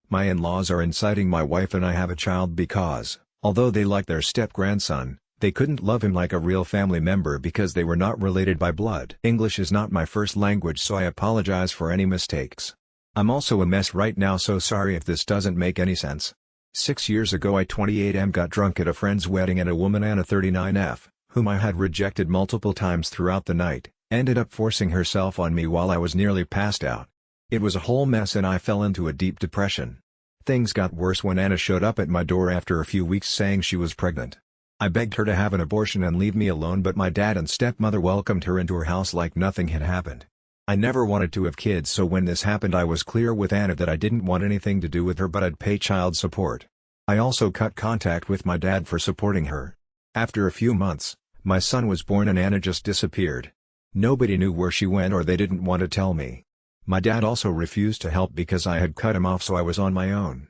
My in-laws are inciting my wife and I have a child because, although they like their step-grandson, they couldn't love him like a real family member because they were not related by blood. English is not my first language, so I apologize for any mistakes. I'm also a mess right now, so sorry if this doesn't make any sense. 6 years ago I 28M got drunk at a friend's wedding and a woman Anna 39F, whom I had rejected multiple times throughout the night, ended up forcing herself on me while I was nearly passed out. It was a whole mess and I fell into a deep depression. Things got worse when Anna showed up at my door after a few weeks saying she was pregnant. I begged her to have an abortion and leave me alone, but my dad and stepmother welcomed her into her house like nothing had happened. I never wanted to have kids, so when this happened I was clear with Anna that I didn't want anything to do with her, but I'd pay child support. I also cut contact with my dad for supporting her. After a few months, my son was born and Anna just disappeared. Nobody knew where she went or they didn't want to tell me. My dad also refused to help because I had cut him off, so I was on my own.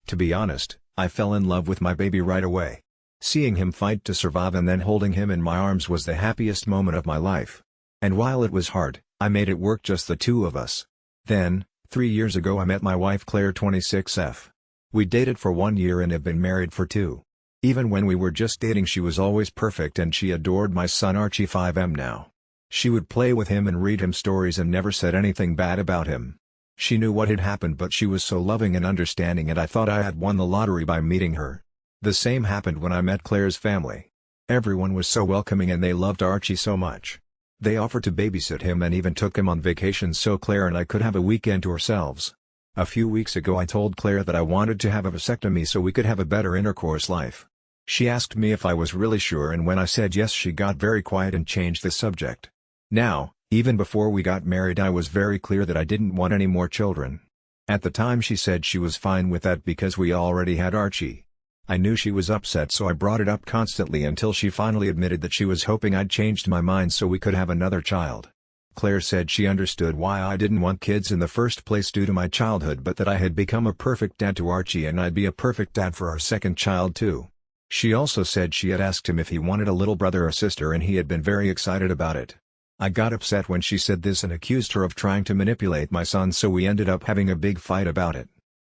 To be honest, I fell in love with my baby right away. Seeing him fight to survive and then holding him in my arms was the happiest moment of my life. And while it was hard, I made it work, just the two of us. Then, 3 years ago I met my wife Claire 26F. We dated for 1 year and have been married for 2. Even when we were just dating she was always perfect and she adored my son Archie 5M now. She would play with him and read him stories and never said anything bad about him. She knew what had happened, but she was so loving and understanding, and I thought I had won the lottery by meeting her. The same happened when I met Claire's family. Everyone was so welcoming and they loved Archie so much. They offered to babysit him and even took him on vacation so Claire and I could have a weekend to ourselves. A few weeks ago I told Claire that I wanted to have a vasectomy so we could have a better intercourse life. She asked me if I was really sure, and when I said yes she got very quiet and changed the subject. Now, even before we got married I was very clear that I didn't want any more children. At the time she said she was fine with that because we already had Archie. I knew she was upset, so I brought it up constantly until she finally admitted that she was hoping I'd changed my mind so we could have another child. Claire said she understood why I didn't want kids in the first place due to my childhood, but that I had become a perfect dad to Archie and I'd be a perfect dad for our second child too. She also said she had asked him if he wanted a little brother or sister and he had been very excited about it. I got upset when she said this and accused her of trying to manipulate my son, so we ended up having a big fight about it.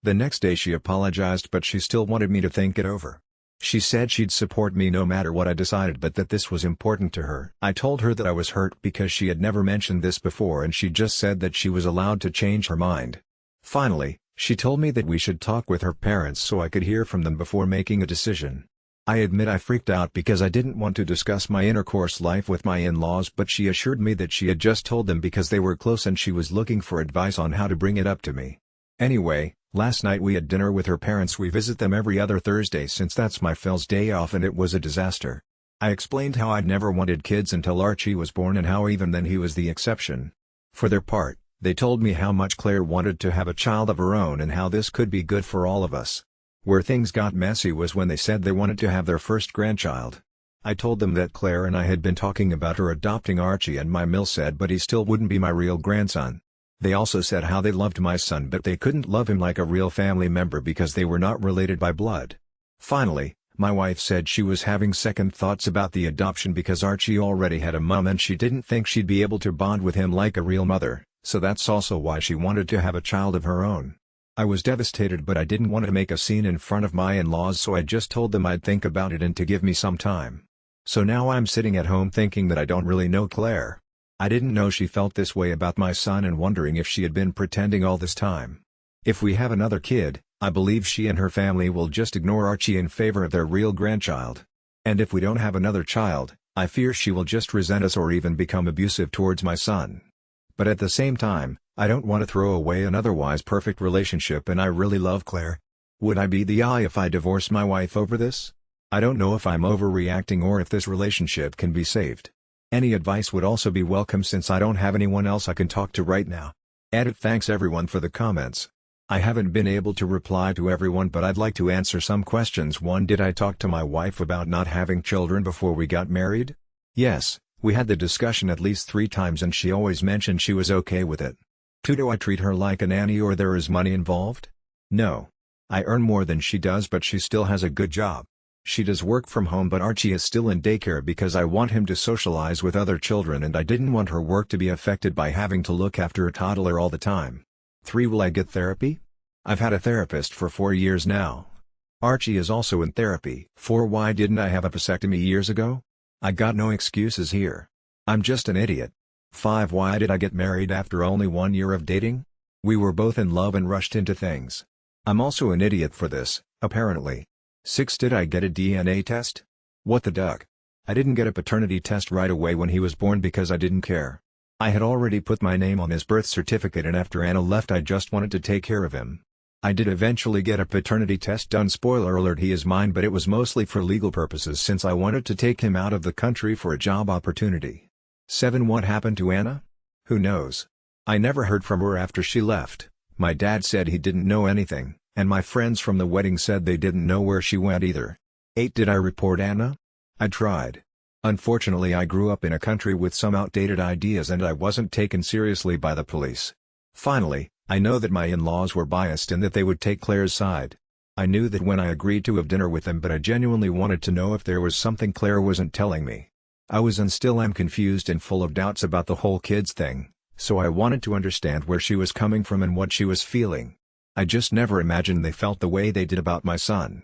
The next day she apologized, but she still wanted me to think it over. She said she'd support me no matter what I decided, but that this was important to her. I told her that I was hurt because she had never mentioned this before and she just said that she was allowed to change her mind. Finally, she told me that we should talk with her parents so I could hear from them before making a decision. I admit I freaked out because I didn't want to discuss my intercourse life with my in-laws, but she assured me that she had just told them because they were close and she was looking for advice on how to bring it up to me. Anyway, last night we had dinner with her parents. We visit them every other Thursday since that's my Phil's day off, and it was a disaster. I explained how I'd never wanted kids until Archie was born and how even then he was the exception. For their part, they told me how much Claire wanted to have a child of her own and how this could be good for all of us. Where things got messy was when they said they wanted to have their first grandchild. I told them that Claire and I had been talking about her adopting Archie, and my mill said but he still wouldn't be my real grandson. They also said how they loved my son but they couldn't love him like a real family member because they were not related by blood. Finally, my wife said she was having second thoughts about the adoption because Archie already had a mom and she didn't think she'd be able to bond with him like a real mother, so that's also why she wanted to have a child of her own. I was devastated, but I didn't want to make a scene in front of my in-laws, so I just told them I'd think about it and to give me some time. So now I'm sitting at home thinking that I don't really know Claire. I didn't know she felt this way about my son and wondering if she had been pretending all this time. If we have another kid, I believe she and her family will just ignore Archie in favor of their real grandchild. And if we don't have another child, I fear she will just resent us or even become abusive towards my son. But at the same time, I don't want to throw away an otherwise perfect relationship and I really love Claire. Would I be the eye if I divorce my wife over this? I don't know if I'm overreacting or if this relationship can be saved. Any advice would also be welcome since I don't have anyone else I can talk to right now. Edit. Thanks everyone for the comments. I haven't been able to reply to everyone, but I'd like to answer some questions. 1. Did I talk to my wife about not having children before we got married? Yes, we had the discussion at least 3 times and she always mentioned she was okay with it. 2. Do I treat her like a nanny or there is money involved? No. I earn more than she does, but she still has a good job. She does work from home, but Archie is still in daycare because I want him to socialize with other children and I didn't want her work to be affected by having to look after a toddler all the time. 3. Will I get therapy? I've had a therapist for 4 years now. Archie is also in therapy. 4. Why didn't I have a vasectomy years ago? I got no excuses here. I'm just an idiot. 5. Why did I get married after only 1 year of dating? We were both in love and rushed into things. I'm also an idiot for this, apparently. 6. Did I get a DNA test? What the duck? I didn't get a paternity test right away when he was born because I didn't care. I had already put my name on his birth certificate, and after Anna left I just wanted to take care of him. I did eventually get a paternity test done. Spoiler alert, he is mine, but it was mostly for legal purposes since I wanted to take him out of the country for a job opportunity. 7. What happened to Anna? Who knows? I never heard from her after she left. My dad said he didn't know anything, and my friends from the wedding said they didn't know where she went either. 8. Did I report Anna? I tried. Unfortunately, I grew up in a country with some outdated ideas and I wasn't taken seriously by the police. Finally, I know that my in-laws were biased and that they would take Claire's side. I knew that when I agreed to have dinner with them, but I genuinely wanted to know if there was something Claire wasn't telling me. I was and still am confused and full of doubts about the whole kids thing, so I wanted to understand where she was coming from and what she was feeling. I just never imagined they felt the way they did about my son.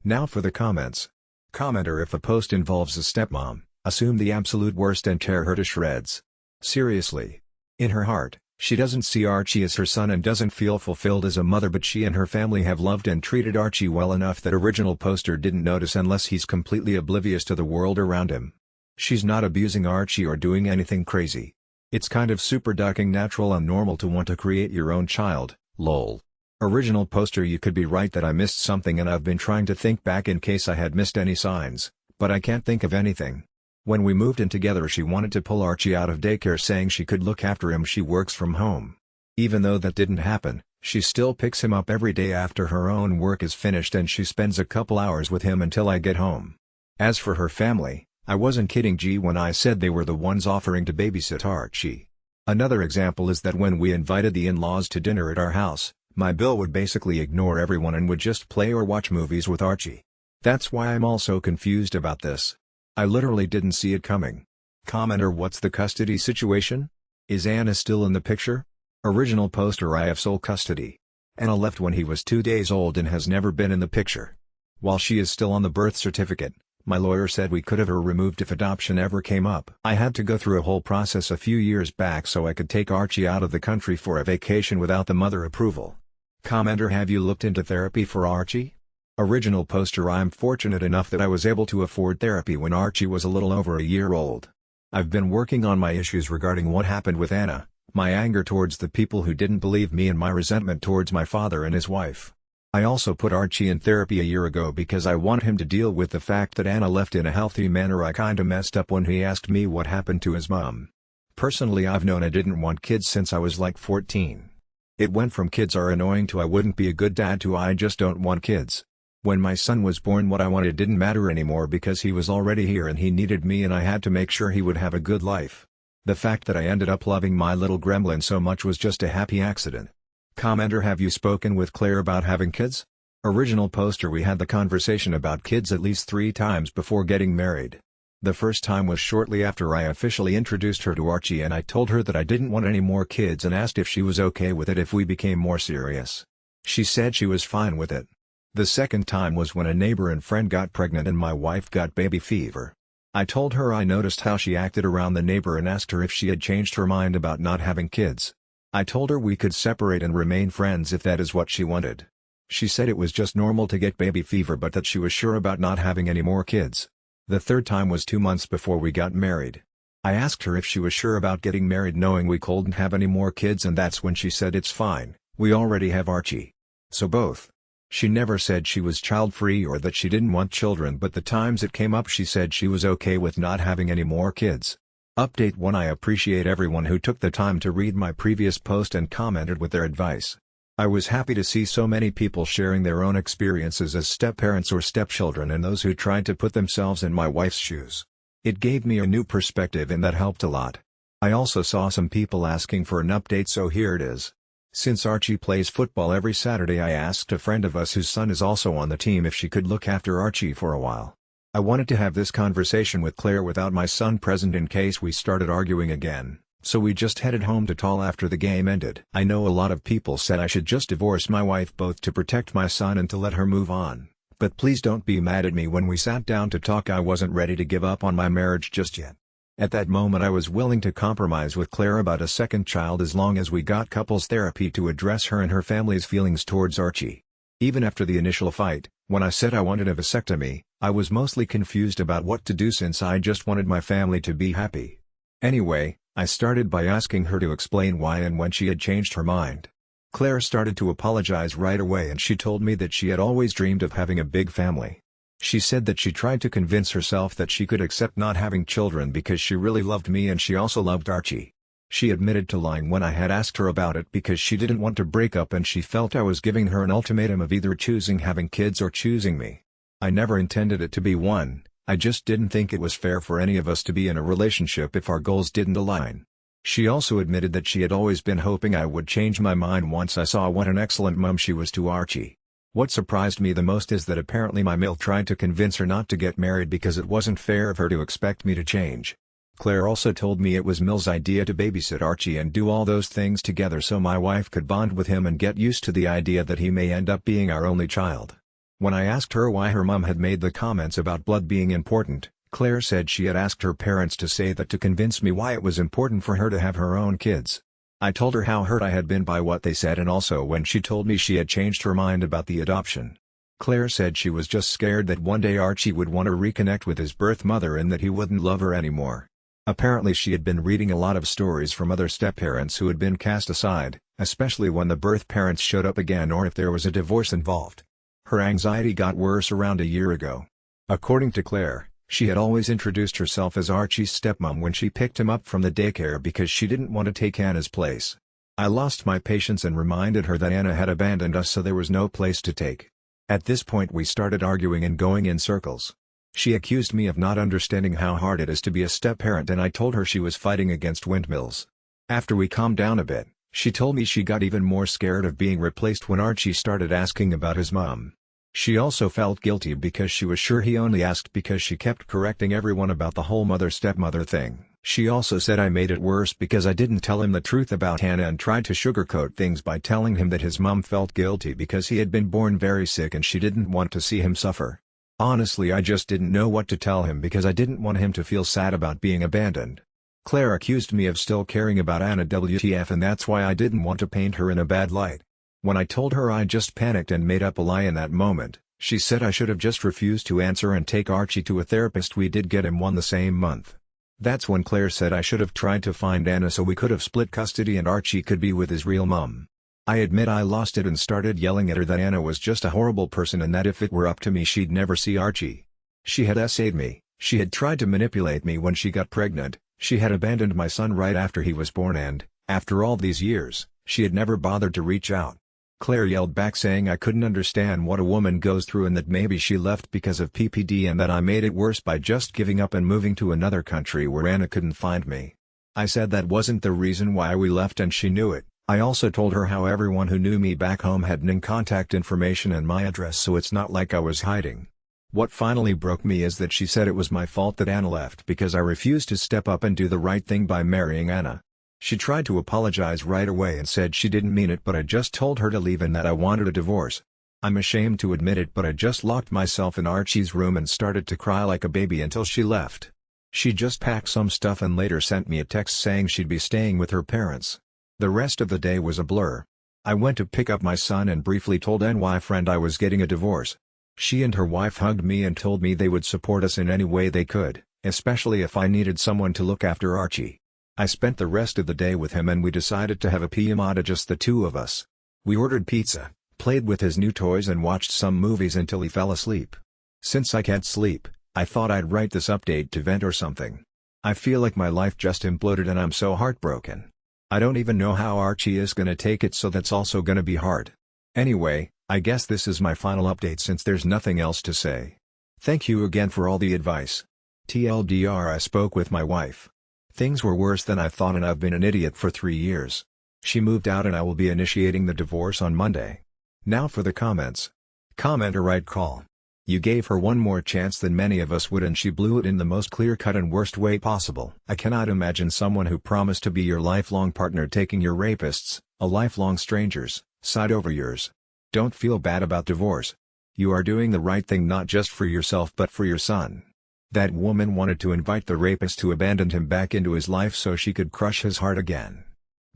Now for the comments. Commenter: if a post involves a stepmom, assume the absolute worst and tear her to shreds. Seriously. In her heart, she doesn't see Archie as her son and doesn't feel fulfilled as a mother, but she and her family have loved and treated Archie well enough that original poster didn't notice unless he's completely oblivious to the world around him. She's not abusing Archie or doing anything crazy. It's kind of super ducking natural and normal to want to create your own child, lol. Original poster: you could be right that I missed something and I've been trying to think back in case I had missed any signs, but I can't think of anything. When we moved in together she wanted to pull Archie out of daycare saying she could look after him. She works from home. Even though that didn't happen, she still picks him up every day after her own work is finished and she spends a couple hours with him until I get home. As for her family, I wasn't kidding when I said they were the ones offering to babysit Archie. Another example is that when we invited the in-laws to dinner at our house, my Bill would basically ignore everyone and would just play or watch movies with Archie. That's why I'm also confused about this. I literally didn't see it coming. Commenter: what's the custody situation? Is Anna still in the picture? Original poster: I have sole custody. Anna left when he was 2 days old and has never been in the picture. While she is still on the birth certificate, my lawyer said we could have her removed if adoption ever came up. I had to go through a whole process a few years back so I could take Archie out of the country for a vacation without the mother approval. Commenter: have you looked into therapy for Archie? Original poster: I'm fortunate enough that I was able to afford therapy when Archie was a little over a year old. I've been working on my issues regarding what happened with Anna, my anger towards the people who didn't believe me, and my resentment towards my father and his wife. I also put Archie in therapy a year ago because I want him to deal with the fact that Anna left in a healthy manner. I kinda messed up when he asked me what happened to his mom. Personally, I've known I didn't want kids since I was like 14. It went from kids are annoying to I wouldn't be a good dad to I just don't want kids. When my son was born, what I wanted didn't matter anymore because he was already here and he needed me and I had to make sure he would have a good life. The fact that I ended up loving my little gremlin so much was just a happy accident. Commenter: have you spoken with Claire about having kids? Original poster: we had the conversation about kids at least 3 times before getting married. The first time was shortly after I officially introduced her to Archie and I told her that I didn't want any more kids and asked if she was okay with it if we became more serious. She said she was fine with it. The second time was when a neighbor and friend got pregnant and my wife got baby fever. I told her I noticed how she acted around the neighbor and asked her if she had changed her mind about not having kids. I told her we could separate and remain friends if that is what she wanted. She said it was just normal to get baby fever but that she was sure about not having any more kids. The third time was 2 months before we got married. I asked her if she was sure about getting married knowing we couldn't have any more kids, and that's when she said it's fine, we already have Archie. So both. She never said she was child-free or that she didn't want children, but the times it came up she said she was okay with not having any more kids. Update 1: I appreciate everyone who took the time to read my previous post and commented with their advice. I was happy to see so many people sharing their own experiences as step-parents or stepchildren and those who tried to put themselves in my wife's shoes. It gave me a new perspective and that helped a lot. I also saw some people asking for an update, so here it is. Since Archie plays football every Saturday, I asked a friend of us whose son is also on the team if she could look after Archie for a while. I wanted to have this conversation with Claire without my son present in case we started arguing again, So we just headed home to Tall after the game ended. I know a lot of people said I should just divorce my wife both to protect my son and to let her move on, but please don't be mad at me. When we sat down to talk, I wasn't ready to give up on my marriage just yet. At that moment I was willing to compromise with Claire about a second child as long as we got couples therapy to address her and her family's feelings towards Archie. Even after the initial fight, when I said I wanted a vasectomy, I was mostly confused about what to do since I just wanted my family to be happy. Anyway, I started by asking her to explain why and when she had changed her mind. Claire started to apologize right away and she told me that she had always dreamed of having a big family. She said that she tried to convince herself that she could accept not having children because she really loved me and she also loved Archie. She admitted to lying when I had asked her about it because she didn't want to break up and she felt I was giving her an ultimatum of either choosing having kids or choosing me. I never intended it to be one, I just didn't think it was fair for any of us to be in a relationship if our goals didn't align. She also admitted that she had always been hoping I would change my mind once I saw what an excellent mom she was to Archie. What surprised me the most is that apparently my male tried to convince her not to get married because it wasn't fair of her to expect me to change. Claire also told me it was Mill's idea to babysit Archie and do all those things together so my wife could bond with him and get used to the idea that he may end up being our only child. When I asked her why her mom had made the comments about blood being important, Claire said she had asked her parents to say that to convince me why it was important for her to have her own kids. I told her how hurt I had been by what they said and also when she told me she had changed her mind about the adoption. Claire said she was just scared that one day Archie would want to reconnect with his birth mother and that he wouldn't love her anymore. Apparently she had been reading a lot of stories from other stepparents who had been cast aside, especially when the birth parents showed up again or if there was a divorce involved. Her anxiety got worse around a year ago. According to Claire, she had always introduced herself as Archie's stepmom when she picked him up from the daycare because she didn't want to take Anna's place. I lost my patience and reminded her that Anna had abandoned us so there was no place to take. At this point we started arguing and going in circles. She accused me of not understanding how hard it is to be a step-parent and I told her she was fighting against windmills. After we calmed down a bit, she told me she got even more scared of being replaced when Archie started asking about his mom. She also felt guilty because she was sure he only asked because she kept correcting everyone about the whole mother-stepmother thing. She also said I made it worse because I didn't tell him the truth about Hannah and tried to sugarcoat things by telling him that his mom felt guilty because he had been born very sick and she didn't want to see him suffer. Honestly, I just didn't know what to tell him because I didn't want him to feel sad about being abandoned. Claire accused me of still caring about Anna WTF and that's why I didn't want to paint her in a bad light. When I told her I just panicked and made up a lie in that moment, she said I should have just refused to answer and take Archie to a therapist. We did get him one the same month. That's when Claire said I should have tried to find Anna so we could have split custody and Archie could be with his real mom. I admit I lost it and started yelling at her that Anna was just a horrible person and that if it were up to me she'd never see Archie. She had essayed me, she had tried to manipulate me when she got pregnant, she had abandoned my son right after he was born and, after all these years, she had never bothered to reach out. Claire yelled back saying I couldn't understand what a woman goes through and that maybe she left because of PPD and that I made it worse by just giving up and moving to another country where Anna couldn't find me. I said that wasn't the reason why we left and she knew it. I also told her how everyone who knew me back home had NIN contact information and my address so it's not like I was hiding. What finally broke me is that she said it was my fault that Anna left because I refused to step up and do the right thing by marrying Anna. She tried to apologize right away and said she didn't mean it but I just told her to leave and that I wanted a divorce. I'm ashamed to admit it but I just locked myself in Archie's room and started to cry like a baby until she left. She just packed some stuff and later sent me a text saying she'd be staying with her parents. The rest of the day was a blur. I went to pick up my son and briefly told NY friend I was getting a divorce. She and her wife hugged me and told me they would support us in any way they could, especially if I needed someone to look after Archie. I spent the rest of the day with him and we decided to have a pijamada just the two of us. We ordered pizza, played with his new toys and watched some movies until he fell asleep. Since I can't sleep, I thought I'd write this update to vent or something. I feel like my life just imploded and I'm so heartbroken. I don't even know how Archie is gonna take it so that's also gonna be hard. Anyway, I guess this is my final update since there's nothing else to say. Thank you again for all the advice. TLDR I spoke with my wife. Things were worse than I thought and I've been an idiot for 3 years. She moved out and I will be initiating the divorce on Monday. Now for the comments. Commenter right call. You gave her one more chance than many of us would and she blew it in the most clear-cut and worst way possible. I cannot imagine someone who promised to be your lifelong partner taking your rapists, a lifelong stranger's, side over yours. Don't feel bad about divorce. You are doing the right thing not just for yourself but for your son. That woman wanted to invite the rapist who abandoned him back into his life so she could crush his heart again.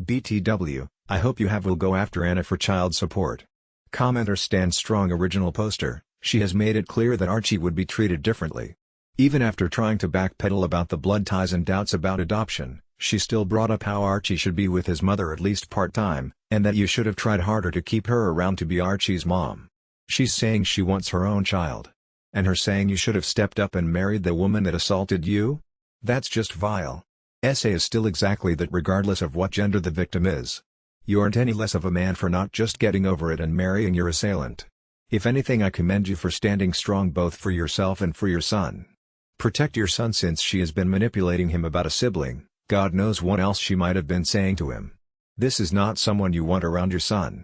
BTW, I hope you will go after Anna for child support. Commenter stands strong. Original poster. She has made it clear that Archie would be treated differently. Even after trying to backpedal about the blood ties and doubts about adoption, she still brought up how Archie should be with his mother at least part-time, and that you should have tried harder to keep her around to be Archie's mom. She's saying she wants her own child. And her saying you should have stepped up and married the woman that assaulted you? That's just vile. Essay is still exactly that regardless of what gender the victim is. You aren't any less of a man for not just getting over it and marrying your assailant. If anything, I commend you for standing strong both for yourself and for your son. Protect your son since she has been manipulating him about a sibling, God knows what else she might have been saying to him. This is not someone you want around your son.